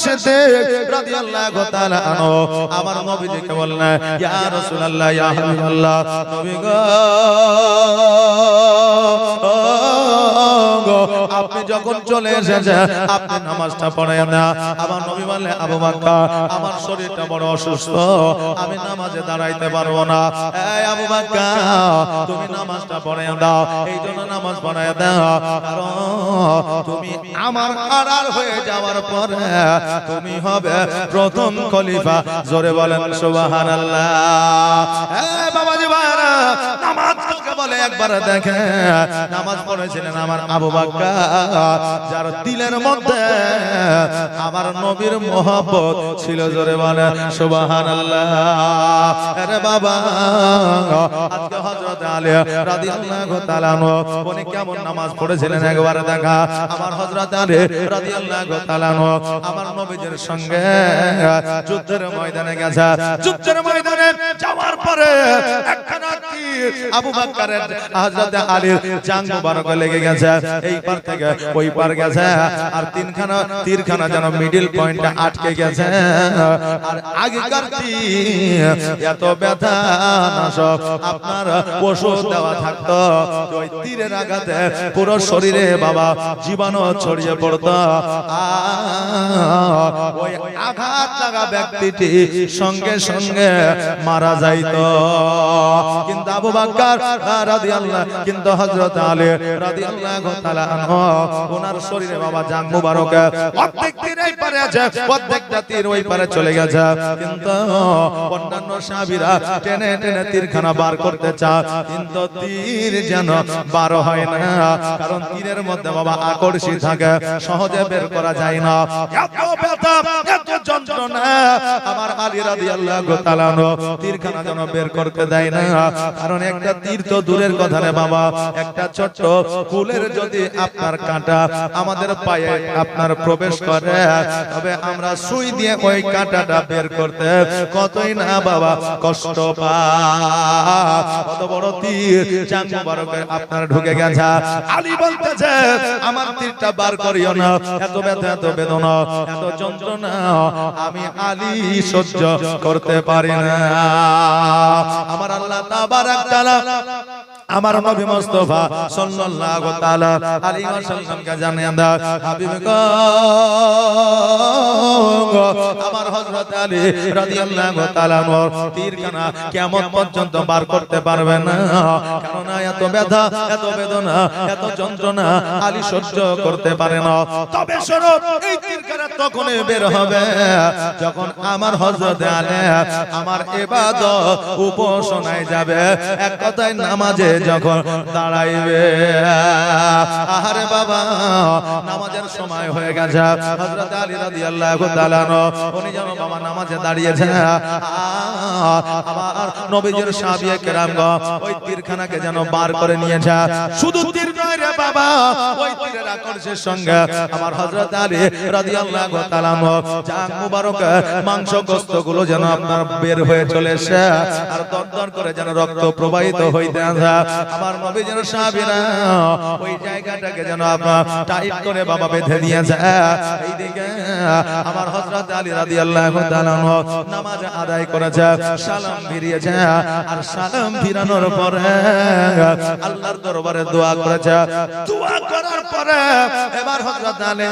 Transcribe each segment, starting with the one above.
সিদ্দিক রাদিয়াল্লাহু তাআলা আনহু আমার নবীজিকে বললেন, ইয়া রাসূলুল্লাহ, ইয়া হাবিবাল্লাহ, নবী গো, আপনি যখন চলে এসেছেন আপনি নামাজটা পড়ায় না। আমার নবী বললেন, আবু বকর, আমার শরীরটা বড় অসুস্থ, আমি নামাজে দাঁড়াইতে পারবো না। এই আবু বকর, তুমি নামাজটা পড়ায় দাও। এই জন্য নামাজ পড়ায় দাও, কারণ তুমি আমার আড়াল হয়ে যাওয়ার পরে তুমি হবে প্রথম খলিফা। জোরে বলেন সুবহানাল্লাহ। এই বাবাজি ভাইরা, নামাজ কাকে বলে একবার দেখে। নামাজ পড়েছিলেন আমার আবু বকর, যার দিলের মধ্যে আমার নবীর মহব্বত ছিল। জোরে বলেন সুবহানাল্লাহ। আরে বাবা, আজকে হযরত আলী রাদিয়াল্লাহু তাআলা আনহু উনি কেমন নামাজ পড়েছিলেন একবার দেখা। আমার হযরত আলী রাদিয়াল্লাহু তাআলা আনহু আমার নবীর সঙ্গে যুদ্ধের ময়দানে গেছে। যুদ্ধের ময়দানে যাওয়ার পরে একখানা তীর আবু বকরের হযরত আলীর জান মুবারকে লেগে গেছে। এই পার থেকে ওই পার গেছে, আর তীরখানা যেন মিডল পয়েন্টে আটকে গেছে। আর আগেকার তীর এত ব্যথা নাশক আপনার ওষুধ দেওয়া থাকতো, ওই তীরের আঘাতে পুরো শরীরে বাবা জীবাণু ছড়িয়ে পড়তো। ওই আঘাত লাগা ব্যক্তিটি সঙ্গে সঙ্গে মারা যাইতো। কিন্তু আবু বকর রাদিয়াল্লাহু, কিন্তু হযরত আলী রাদিয়াল্লাহু তাআলা আনহু ওনার শরীরে বাবা জান মুবারক অর্ধেক তীর এই পারে আছে, অর্ধেকটা তীর ওই পারে চলে গেছে। কিন্তু অন্যান্য সাহাবীরা টেনে টেনে তীরখানা বার করতে চায়, কিন্তু তীর যেন বার হয় না, কারণ তীরের মধ্যে বাবা আকর্ষণ থাকে, সহজে বের করা যায় না। এত ব্যথা, এত যন্ত্রণা আমার আলী রাদিয়াল্লাহু তাআলা তীরখানা যেন বের করতে দেয় না, কারণ একটা তীর তো দূরের কথা রে বাবা, একটা ছোট্ট ফুলের যদি আপনার কাঁটা আমাদের পায়ে আপনার প্রবেশ করে, তবে আমরা সুই দিয়ে ওই কাঁটাটা বের করতে কতই না বাবা কষ্ট পাই। কত বড় তীর জান মুবারকে আপনার ঢুকে গেছে। আলী বলতেছে, আমার তীরটা বার করিও না, এত ব্যথা, এত বেদনা, এত যন্ত্রণা আমি আলী সহ্য করতে পারি না। আমার আল্লাহ তাবারাক তাআলা আমার নবী মুস্তাফা সাল্লাল্লাহু তাআলা আলাইহি ওয়াসাল্লামকে জানিয়ে দাও, হাবিব গো, আমার হযরত আলী রাদিয়াল্লাহু তাআলা তীরখানা কিয়ামত পর্যন্ত বার করতে পারবে না, কারণ এত ব্যথা, এত বেদনা, এত যন্ত্রণা আলী সহ্য করতে পারে না। তবে শোনো, এই তীরখানা তখনই বের হবে যখন আমার হযরত আলী আমার ইবাদত উপাসনায় যাবে, এক কথায় নামাজে যখন দাঁড়াইবে। আরে বাবা, নামাজের সময় হয়ে গেছে। হযরত আলী রাদিয়াল্লাহু তাআলা উনি যেন বাবা নামাজে দাঁড়িয়েছে। আমার নবীজির সাহাবীয়ে কেরামগণ ওই তীরখানাকে যেন বার করে নিয়েছে। শুধু তীর নয় রে বাবা, ওই তীরের আকর্ষণের সঙ্গে আমার হযরত আলী রাদিয়াল্লাহু তাআলা জান মুবারক মাংস গোশতগুলো যেন আপনার বের হয়ে চলে এসে আর দরদর করে যেন রক্ত প্রবাহিত হইতে আছে। আমার নবীজির সাহাবীরা ওই জায়গাটাকে যেন আপনার টাইট করে বাবা বেঁধে দিয়েছে। এইদিকে আমার হযরত আলী রাদিয়াল্লাহু তাআলা নামাজ আদায় করেছে, সালাম ফিরিয়েছে, আর সালাম ফিরানোর পরে আল্লাহর দরবারে দোয়া করেছে। দোয়া করার পরে এবার হযরত আলী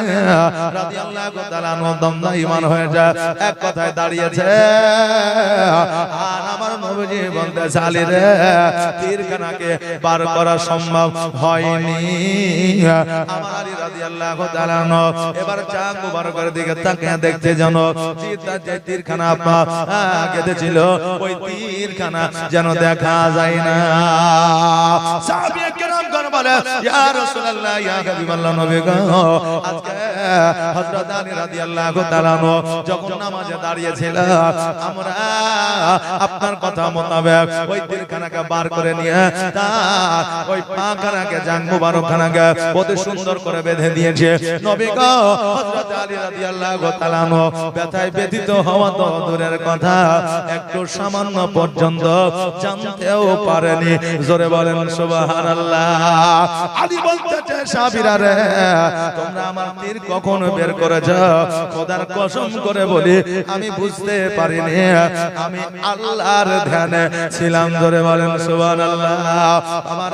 রাদিয়াল্লাহু তাআলা দমদম ঈমান হয়ে যায়, এক কথায় দাঁড়িয়েছে। আর আমার নবীজি বলতেছে, আলী রে, তীরখানাকে বার করা সম্ভব হয়নি। আমার আলী রাদিয়াল্লাহু তাআলা এবার জান মুবারকের দিকে তাকিয়ে দেখতে যেন যে তীরখানা আপনার কেঁদেছিল, ওই তীরখানা যেন দেখা যায় না। সাহাবীয়ে কেরামগণ বলে, ইয়া রাসূলুল্লাহ, ইয়া হাবিবাল্লাহ, নবী গো, আজকে হযরত আলী রাদিয়াল্লাহু তাআলা যখন নামাজে দাঁড়িয়েছিল, আমরা আপনার কথা মোতাবেক ওই তীরখানাকে বার করে নিয়ে তার ওই পাখানাকে, জান মুবারকখানাকে অতি সুন্দর করে বেঁধে দিয়েছে। নবী গো, হযরত আলী রাদিয়াল্লাহু তাআলা ব্যথায় ব্যথিত হওয়া তো দূরের কথা, একটু সামান্য পর্যন্ত জানতেও পারেনি। জোরে বলেন সুবহানাল্লাহ। আলী বলতেছে, সাহাবীরা সাহাবীরা রে তোমরা আমার তীর কখন বের করেছ খোদার কসম করে বলি আমি বুঝতে পারিনি আমি আল্লাহর ধ্যানে ছিলাম ধরে বলেন সুবহানাল্লাহ আমার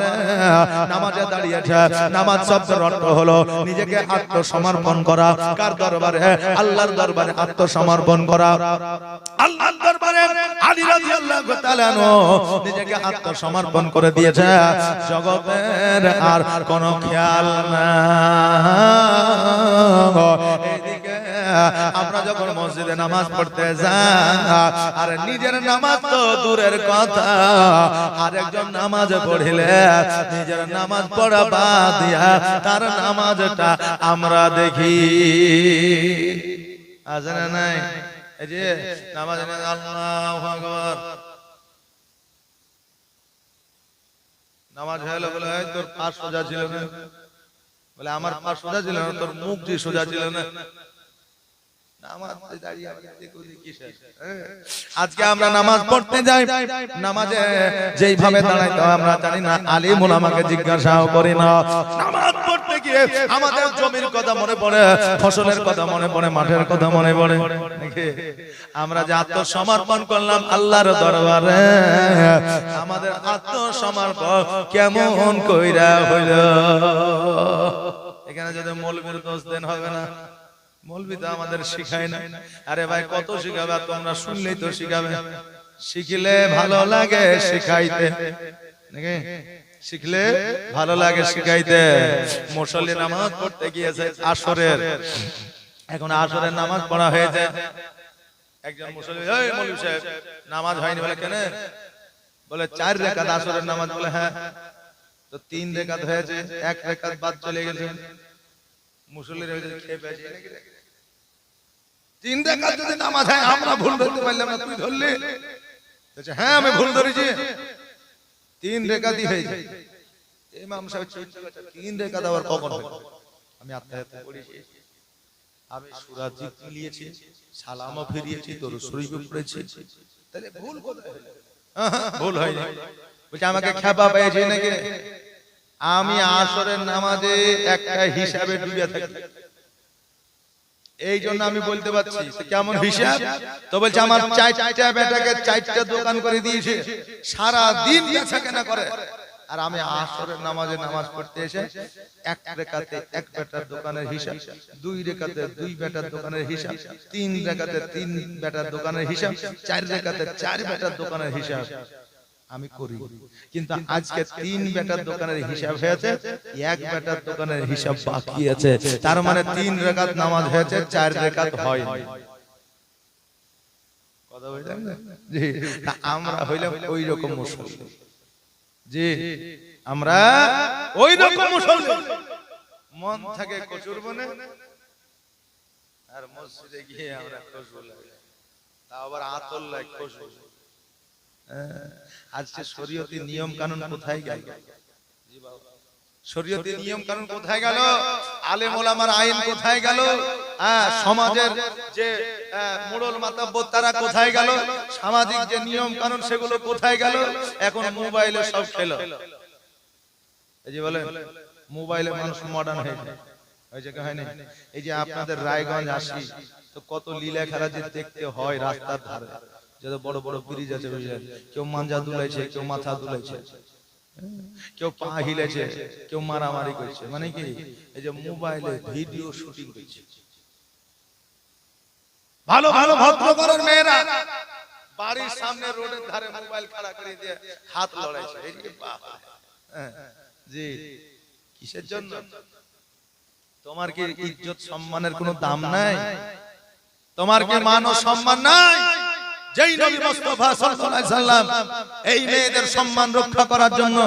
নামাজে দাঁড়িয়েছে নামাজ শব্দের অর্থ হলো নিজেকে আত্মসমর্পণ করা কার দরবারে আল্লাহর দরবারে আত্মসমর্পণ করা আল্লাহর দরবারে আলী রাদিয়াল্লাহু তাআলা নিজেকে আত্মসমর্পণ করে দিয়েছে জগতের আর কোনো খেয়াল না এইদিকে আমরা যখন মসজিদে নামাজ পড়তে যাই আর নিজের নামাজ তো দূরের কথা আরেকজন নামাজ পড়িলে নিজের নামাজ পড়া বাদ দিয়া তার নামাজটা আমরা দেখি আছে না নাই এই যে নামাজ আল্লাহু আকবার নামাজ হলো বলে তোর পা সোজা ছিল না বলে আমার পা সোজা ছিল না তোর মুখ যে সোজা ছিল না আজকে আমরা নামাজ পড়তে যাই নামাজে যেইভাবে দাঁড়াইতে হয় আমরা জানি না আলিম ওলামাকে জিজ্ঞাসাও করি না নামাজ পড়তে গিয়ে আমাদের জমির কথা মনে পড়ে ফসলের কথা মনে পড়ে মাঠের কথা মনে পড়ে আমরা যে আত্মসমর্পণ করলাম আল্লাহর দরবারে আমাদের আত্মসমর্পণ কেমন কইরা হইল এখানে যদি মৌলবীর দোষ দেন হবে না মৌলবী তো আমাদের শিখায় না আরে ভাই কত শিখাবে তোমরা শুনলেই তো শিখাবে শিখলে ভালো লাগে শিখাইতে নাকি শিখলে ভালো লাগে শিখাইতে মুসল্লি নামাজ পড়তে গিয়েছে আসরের এখন আসরের নামাজ পড়া হয়েছে একজন মুসল্লি এই মৌলভী সাহেব নামাজ হয়নি বলে কেন বলে 4 রাকাত আসরের নামাজ বলে হ্যাঁ তো 3 রাকাত হয়েছে 1 রাকাত বাদ চলে গেছে মুসল্লির খেয়ে পেয়েছে 3 রাকাত যদি নামাজ হয় আমরা ভুল ধরতে পারলাম না তুই ধরলি বলছে হ্যাঁ আমি ভুল ধরেছি 3 রাকাতই হয়েছে ইমাম সাহেব 3 রাকাত আবার কখন হবে আমি আত্মায়াত পড়েছি আমি সূরা জিকির নিয়েছি সালামও ফিরিয়েছি দরুদ শরীফ পড়েছি তাহলে ভুল কোথায় হলো ভুল হয় না বলছে আমাকে খেপা পেয়েছে নাকি আমি আসরের নামাজে একটা হিসাবে ডুবে থাকি এই জন্য আমি বলতে পারছি কেমন হিসাব তো বলছে আমার 4টা বেটাকে 4টা দোকান করে দিয়েছে সারা দিন বেচা কেনা করে আর আমি আসরের নামাজে নামাজ পড়তে এসে 1 রাকাতে 1 বেটার দোকানের হিসাব 2 রাকাতে 2 বেটার দোকানের হিসাব 3 রাকাতে 3 বেটার দোকানের হিসাব 4 রাকাতে 4 বেটার দোকানের হিসাব আমি করি কিন্তু আজকে 3 বেটার দোকানের হিসাব হয়েছে 1 বেটার দোকানের হিসাব বাকি আছে তার মানে 3 রাকাত নামাজ হয়েছে 4 রাকাত হয়নি কথা বুঝলেন জি আমরা হইলাম ওই রকম মুসলমান জি আমরা ওই রকম মুসলমান মন থাকে কচুর বনে আর মসজিদে গিয়ে আমরা খুশবু লাগে তা আবার আতর লাগে খুশবু আজকে শরীয়তি নিয়ম কানুন কোথায় গেল জি বাবা শরীয়তি নিয়ম কানুন কোথায় গেল আলেম ওলামার আইন কোথায় গেল সমাজের যে মোড়ল মাতাব্বর তারা কোথায় গেল সামাজিক যে নিয়ম কানুন সেগুলো কোথায় গেল এখন মোবাইলে সব খেলো এই যে বলে মোবাইলে মানুষ মডার্ন হয়ে যায় ওই জায়গা হয় না এই যে আপনাদের রায়গঞ্জ আসি তো কত লীলা খেলা যে দেখতে হয় রাস্তার ধারে যত বড় বড় ব্রিজ আছে কেউ মাঞ্জা দুলাইছে কেউ মাথা দুলাইছে কেউ পা হিলেছে কেউ মারামারি করছে মানে কি এই যে মোবাইলে ভিডিও শুটিং করছে ভালো ভালো ভদ্রঘরের মেয়েরা বাড়ির সামনে রোডের ধারে মোবাইল খাড়া করে দিয়ে হাত লড়াইছে এই যে বাপ জি কিসের জন্য তোমার কি ইজ্জত সম্মানের কোনো দাম নাই তোমার কি মান ও সম্মান নাই যেই নবী মুস্তাফা সাল্লাল্লাহু আলাইহি সাল্লাম এই মেয়েদের সম্মান রক্ষা করার জন্য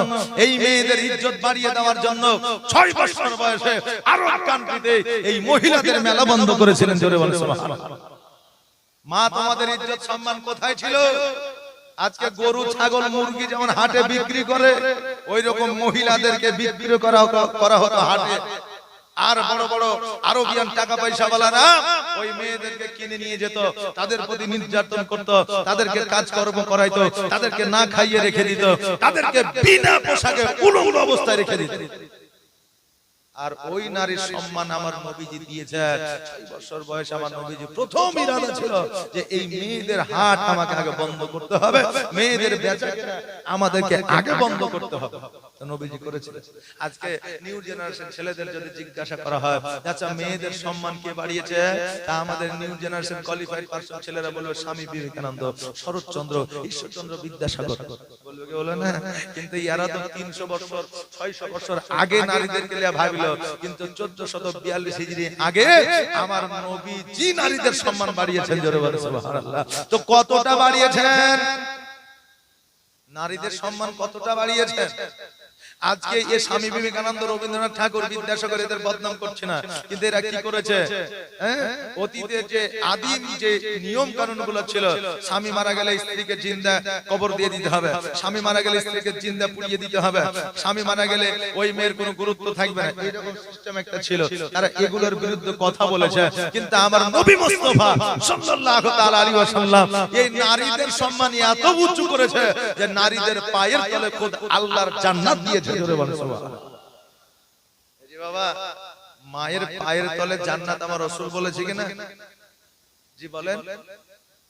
এই মেয়েদের ইজ্জত বাড়িয়ে দেওয়ার জন্য 6 বছর বয়সে আরব কান্ট্রিতে এই মহিলাদের মেলা বন্ধ করেছিলেন জোরে বলেন সুবহানাল্লাহ মা তোমাদের ইজ্জত সম্মান কোথায় ছিল আজকে গরু ছাগল মুরগি যেমন হাটে বিক্রি করে ওই রকম মহিলাদেরকে বিক্রি করা হতো হাটে আর বড় বড় আরবিয়ান টাকা পয়সাওয়ালারা ওই মেয়েদেরকে কিনে নিয়ে যেত তাদের প্রতি নির্যাতন করত তাদেরকে কাজকর্ম করাইতো তাদেরকে না খাইয়ে রেখে দিত তাদেরকে বিনা পোশাকে উলঙ্গ অবস্থায় রেখে দিত আর ওই নারীর সম্মান আমার নবীজি দিয়েছেন। 6 বছর বয়সে আমার নবীজি প্রথম ইরাদা ছিল যে এই মেয়েদের হাট আমাকে আগে বন্ধ করতে হবে, মেয়েদের বেচাকেনা আমাদেরকে আগে বন্ধ করতে হবে। তো নবীজি করেছিলেন। আজকে নিউ জেনারেশন ছেলেদের যদি জিজ্ঞাসা করা হয় আচ্ছা মেয়েদের সম্মান কে বাড়িয়েছে, তা আমাদের নিউ জেনারেশন কোয়ালিফাইড পারসন ছেলেরা বলবে স্বামী বিবেকানন্দ, শরৎচন্দ্র, ঈশ্বরচন্দ্র বিদ্যাসাগর বলবে, কি বলে না? কিন্তু এরা তো 300 বছর 600 বছর আগে নারীদেরকে নিয়ে ভাবিল, কিন্তু 1442 হিজরি আগে আমার নবীজি নারীদের সম্মান বাড়িয়েছেন। জোরে বলেন সুবহানাল্লাহ। তো কতটা বাড়িয়েছেন নারীদের সম্মান, কতটা বাড়িয়েছেন? আজকে এই স্বামী বিবেকানন্দ, রবীন্দ্রনাথ ঠাকুর, বিদ্যাসাগর এদের বদনাম করছে না, কিন্তু এরা কি করেছে? অতীতে যে আদিম যে নিয়ম কানুন গুলো ছিল, স্বামী মারা গেলে স্ত্রীকে জিন্দা কবর দিয়ে দিতে হবে, স্বামী মারা গেলে স্ত্রীকে জিন্দা পুড়িয়ে দিতে হবে, স্বামী মারা গেলে ওই মেয়ের কোনো গুরুত্ব থাকবে না, এরকম সিস্টেম একটা ছিল। তারা এগুলোর বিরুদ্ধে কথা বলেছে, কিন্তু আমার নবী মুস্তাফা সাল্লাল্লাহু তাআলা আলাইহি ওয়াসাল্লাম এই নারীদের সম্মান এত উঁচু করেছে যে নারীদের পায়ের তলে খোদ আল্লাহর জান্নাত দিয়েছে। জোরে বলেন সুবহানাল্লাহ। এই যে বাবা, মায়ের পায়ের তলে জান্নাত আমার রাসূল বলেছে কিনা? জি বলেন,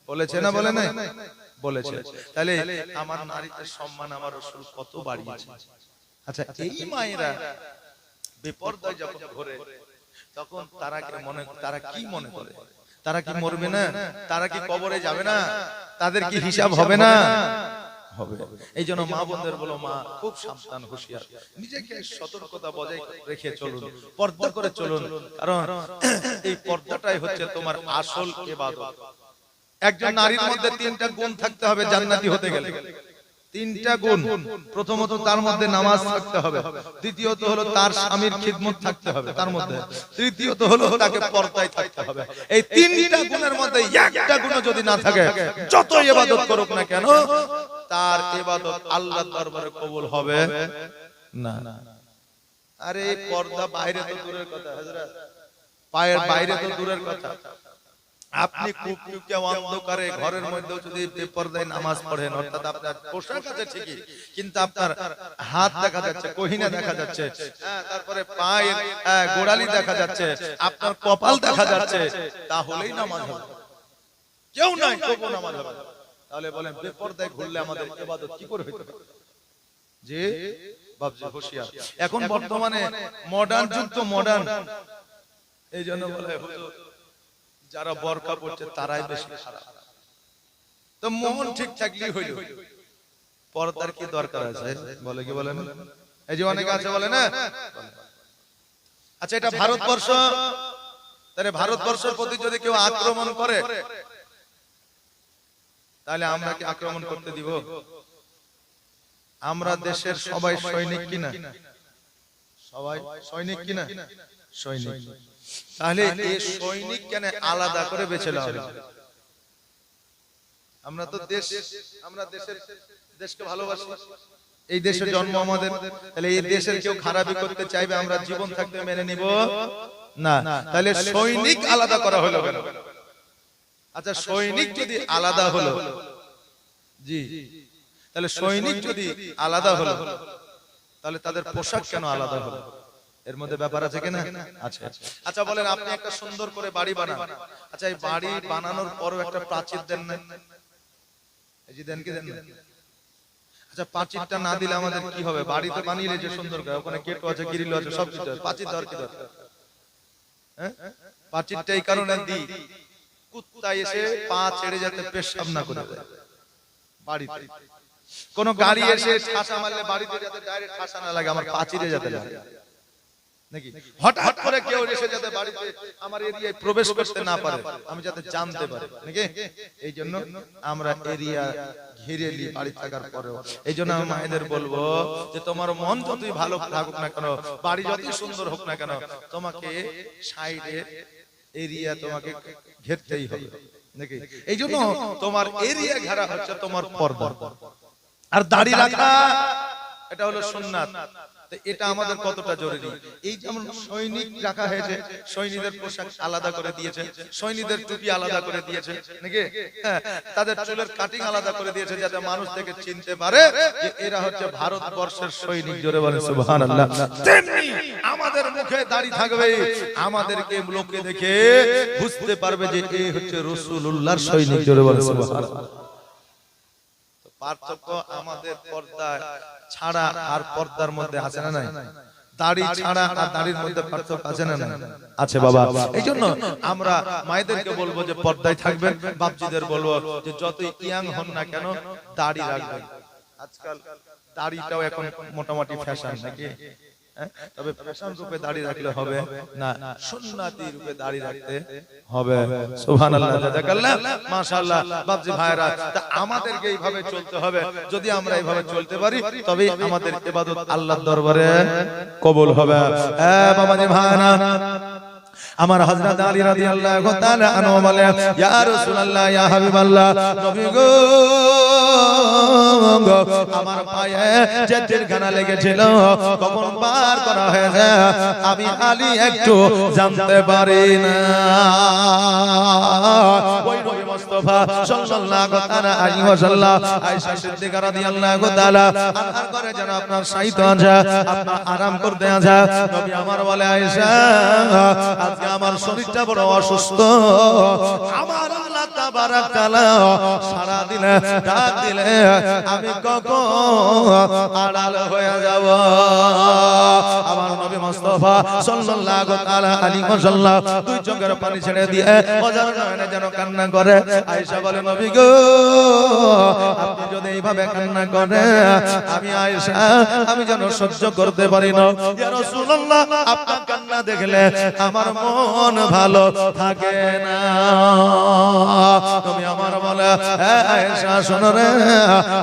বলেছে না বলে না? বলেছে। তাহলে আমার নারীদের সম্মান আমার রাসূল কত বাড়িয়েছে। আচ্ছা, এই মায়েরা বেপরদায় যখন ঘোরে তখন তারা কি মনে করে? তারা কি মরবে না? তারা কি কবরে যাবে না? তাদের কি হিসাব হবে না? হবে। এই জন্য মা বোনদের বলো, মা খুব সাবধান, হুঁশিয়ার, নিজেকে সতর্কতা বজায় রেখে চলুন, পর্দা করে চলুন, কারণ এই পর্দাটাই হচ্ছে তোমার আসল ইবাদত। একজন নারীর মধ্যে 3টা গুণ থাকতে হবে জান্নাতি হতে গেলে। 3টা গুণ। প্রথমত তার মধ্যে নামাজ থাকতে হবে, দ্বিতীয়ত হলো তার স্বামীর খিদমত থাকতে হবে তার মধ্যে, তৃতীয়ত হলো তাকে পর্দায় থাকতে হবে। এই 3টা গুণের মধ্যে একটা গুণ যদি না থাকে, যত ইবাদত করুক না কেন তার ইবাদত আল্লাহর দরবারে কবুল হবে না। আরে পর্দা বাইরে তো দূরের কথা, হযরত পায়ের বাইরে তো দূরের কথা, আপনি কুককুকে অন্ধকারে ঘরের মধ্যে যদি বেপরদায় নামাজ পড়েন, অর্থাৎ আপনার পোশাক আছে ঠিকই, কিন্তু আপনার হাত দেখা যাচ্ছে, কহিনা দেখা যাচ্ছে, তারপরে পায়ের গোড়ালি দেখা যাচ্ছে, আপনার কপাল দেখা যাচ্ছে, তাহলেই নামাজ হবে। কেউ নাই তবু নামাজ হবে। তাহলে বলেন বেপরদায় ঘুরলে আমাদের ইবাদত কি করে হইতে পারে? যে বাবজি হুঁশিয়ার। এখন বর্তমানে মডার্ন যুগ তো মডার্ন, এই জন্য বলে হুজুর যারা বোরকা পড়ছে তারাই বেশি খারাপ। তো মন ঠিক থাকলেই হইল, পর্দার কি দরকার আছে? বলে কি বলেন? এই যে অনেকে আছে বলে না। আচ্ছা, এটা ভারতবর্ষ, তাহলে ভারতবর্ষের প্রতি যদি কেউ আক্রমণ করে তাহলে আমরা কি আক্রমণ করতে দিব? আমরা দেশের সবাই সৈনিক কিনা? সবাই সৈনিক কিনা? সৈনিক। তাহলে এই সৈনিক কেন আলাদা করে বেছে নেওয়া হলো? আমরা তো আমরা দেশকে ভালোবাসি, এই দেশে জন্ম আমাদের, তাহলে এই দেশের কেউ খারাপি করতে চাইবে আমরা জীবন থাকতে মেনে নিব না। তাহলে সৈনিক আলাদা করা হলো কেন? আচ্ছা, সৈনিক যদি আলাদা হলো, জি, তাহলে সৈনিক যদি আলাদা হলো তাহলে তাদের পোশাক কেন আলাদা হলো? এর মধ্যে ব্যাপার আছে কিনা? আচ্ছা আচ্ছা, বলেন আপনি একটা সুন্দর করে বাড়ি বানান, আচ্ছা এই বাড়ি বানানোর পরও একটা প্রাচীর দেন না? এই যে দেন কি দেন না? আচ্ছা, প্রাচীরটা না দিলে আমাদের কি হবে? বাড়ি তো বানিয়ে যে সুন্দর করে, ওখানে গেট আছে, গ্রিল আছে, সবকিছু আছে, প্রাচীর দেওয়ার কি দরকার? হ্যাঁ, প্রাচীরটা এই কারণে দিই, কুত্তা এসে পা ছেড়ে যাতে পেশাব না করে দেয় বাড়িতে। কোন গাড়ি এসে ঠাসা মারলে বাড়িতে যাতে ডাইরেক্ট ঠাসা না লাগে, আমার প্রাচীরে যাতে লাগে নাকি। হঠাৎ করে কেউ এসে যাতে বাড়িতে আমার এরিয়ায় প্রবেশ করতে না পারে, আমি যাতে জানতে পারি নাকি। এই জন্য আমরা এরিয়া ঘিরে নিই বাড়ি থাকার পরেও। এই জন্য আমি মায়েদের বলবো যে তোমার মন যতই ভালো থাকুক না কেন, বাড়ি যতই সুন্দর হোক না কেন, তোমাকে সাইডে এরিয়া তোমাকে ঘেরতেই হবে নাকি। এই জন্য তোমার এরিয়া ঘেরা হচ্ছে তোমার পর্দা। আর দাড়ি রাখা এটা হলো সুন্নাত, এটা আমাদের কতটা জরুরি। এই যেমন সৈনিক রাখা হয়েছে, সৈনিকদের পোশাক আলাদা করে দিয়েছে, সৈনিকদের টুপি আলাদা করে দিয়েছে নাকি, হ্যাঁ, তাদের চুলের কাটিং আলাদা করে দিয়েছে যাতে মানুষ থেকে চিনতে পারে যে এরা হচ্ছে ভারতবর্ষের সৈনিক। জোরে বলেন সুবহানাল্লাহ। তেমনি আমাদের মুখে দাড়ি থাকবে, আমাদেরকে লোকে দেখে বুঝতে পারবে যে এই হচ্ছে রাসূলুল্লাহর সৈনিক। জোরে বলেন সুবহানাল্লাহ। পার্থক্য আমাদের পর্দা ছাড়া আর পর্দার মধ্যে আছে না নাই? দাড়ি ছাড়া আর দাড়ির মধ্যে পার্থক্য আছে না নাই? আছে বাবা। এই জন্য আমরা মায়েদেরকে বলবো যে পর্দায় থাকবেন, বাপজিদের বলবো যে যতই ইয়াং হন না কেন দাড়ি রাখবেন। আজকাল দাড়িটাও এখন মোটামুটি ফ্যাশন নাকি, তবে ফ্যাশন রূপে দাড়ি রাখলে হবে না, সুন্নতি রূপে দাড়ি রাখতে হবে। সুবহানাল্লাহ, জাযাকাল্লাহ, মাশাআল্লাহ। বাপজি ভাইরা, তা আমাদেরকে এইভাবে চলতে হবে। যদি আমরা এইভাবে চলতে পারি তবে আমাদের ইবাদত আল্লাহর দরবারে কবুল হবে। বাবাজি ভাইরা, আমার হযরত আলী রাদিয়াল্লাহু তাআলা আনহু বলে, ইয়া রাসূলুল্লাহ, ইয়া হাবিবাল্লাহ, নবী গো, আমার পায়ে যে জেলখানা লেগেছিল কখন পার করা হয়েছে আমি আলী একটু জানতে পারি না। ওই নবী মুস্তাফা সাল্লাল্লাহু তাআলা আলাইহি ওয়াসাল্লাম আয়েশা সিদ্দিকা রাদিয়াল্লাহু তাআলা আনহার ঘরে যেন আপনার শায়িত আছে, আপনার আরাম করতে আছে। নবী আমার বলে, আয়েশা, আজকে আমার শরীরটা বড় অসুস্থ, আমার আল্লাহ তাবারাক তাআলা সারা দিলে ডাক দিলে আমি কখন আড়াল হয়ে যাব। আমার নবী মুস্তাফা সাল্লাল্লাহু তাআলা আলাইহি ওয়াসাল্লাম দুই চোখের পানি ছেড়ে দিয়ে অজানা নয়নে যেন কান্না করে। আয়েশা বলে, নবী গো, আপনি যদি এইভাবে কান্না করেন আমি আয়েশা আমি যেন সহ্য করতে পারি না। ইয়া রাসূলুল্লাহ, আপনার কান্না দেখলে আমার মন ভালো থাকে না। তুমি আমার বলে, আয়েশা শোনো রে,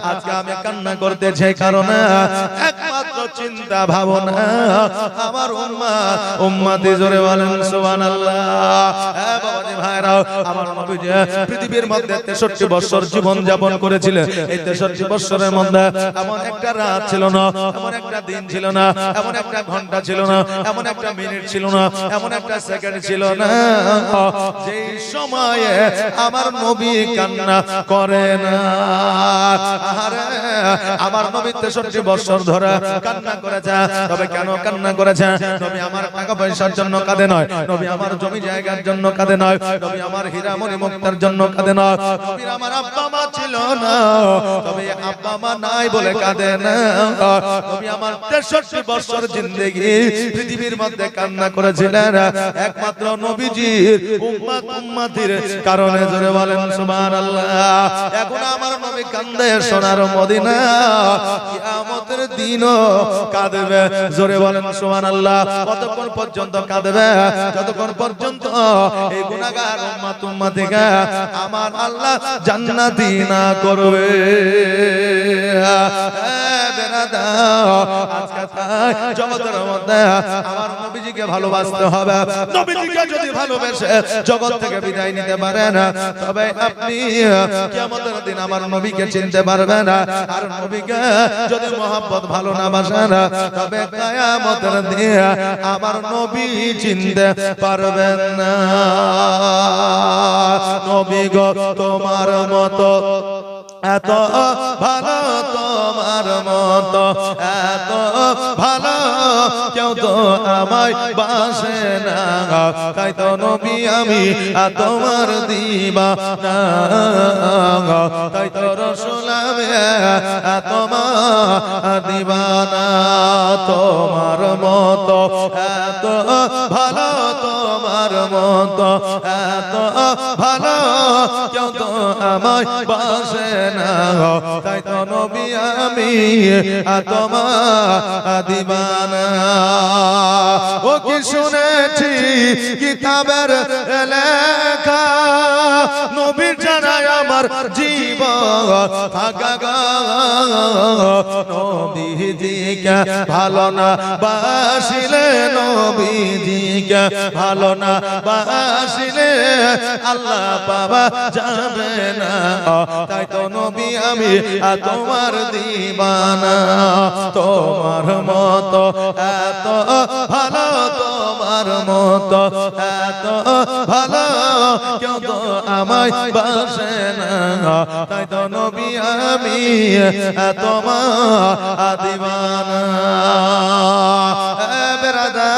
আজকে আমি কান্না করতেছি কারণে একমাত্র চিন্তা ভাবনা আমার উম্মতি। জোরে বলেন সুবহানাল্লাহ। বাবাজি ভাইরা, আমার নবী যে পৃথিবীর মধ্যে 63 বছর জীবন যাপন করেছিলেন, এই 63 বছরের মধ্যে এমন একটা রাত ছিল না, এমন একটা দিন ছিল না, এমন একটা ঘন্টা ছিল না, এমন একটা মিনিট ছিল না, এমন একটা সেকেন্ড ছিল না যে সময়ে আমার নবী কান্না করে না। আরে আমার নবী 63 বছর ধরে কান্না করেছে। তবে কেন কান্না করেছে? নবী আমার টাকা পয়সার জন্য কাঁদে নয়, নবী আমার জমি জায়গার জন্য কাঁদে নয়, নবী আমার হীরা মণি মুক্তার জন্য কাঁদে নয়, নবীর আমার আব্বা মা ছিল না, তবে আব্বা মা নাই বলে কাঁদে না। নবী আমার 63 বছর জিন্দেগি পৃথিবীর মধ্যে কান্না করেছিলেন একমাত্র নবীজির উম্মতির কারণে। জোরে বলেন সুবহানাল্লাহ। এখন আমার নবী কান্দে সোনার মদিনা, কিয়ামতের দিনও কাঁদবে। জোরে বলেন সুবহানাল্লাহ। কতক্ষণ পর্যন্ত কাঁদবে? যতক্ষণ পর্যন্ত এই গুনাহগার উম্মতকে আমার আল্লাহ জান্নাতি না করবে। আজকে জগতের মধ্যে আমার নবীজিকে ভালোবাসতে হবে। নবীজিকে যদি ভালোবেসে জগৎ থেকে বিদায় নিতে পারেন তবে আপনি কিয়ামতের দিন আমার নবীকে চিনতে পারবেন না। আর নবীকে যদি মহব্বত ভালো না বাসেন তবে কিয়ামতের দিন আমার নবী চিনতে পারবেন না। নবী গো, তোমার মতো এত ভালো, তোমার মতো এত ভালো কেউ তো আমায় বাসে না, তাই তো নবী আমি তোমার দিওয়ানা, তাই তো রাসূল আমি তোমার দিওয়ানা। তোমার মতো এত ভালো, তোমার মতো এত ভালো কেউ তো আমায় বাসে না, তাই তো নবী আমি তোমার দিওয়ানা। ও কি শুনেছি কিতাবের লেখা, নবীর জানায় আমার জীবন থাকা। নবীজিকে ভালো না বাসিলে, নবীজিকে ভালো না বাসিলে আল্লাহ পাওয়া যাবে না। তাই তো নবী আমি তোমার দিবানা, তোমার মতো এত ভালো, তোমার মতো এত ভালো কেউ তো আমায় বাসে না। তাই তো নবী আমি তোমার দিবানা। বেরাদা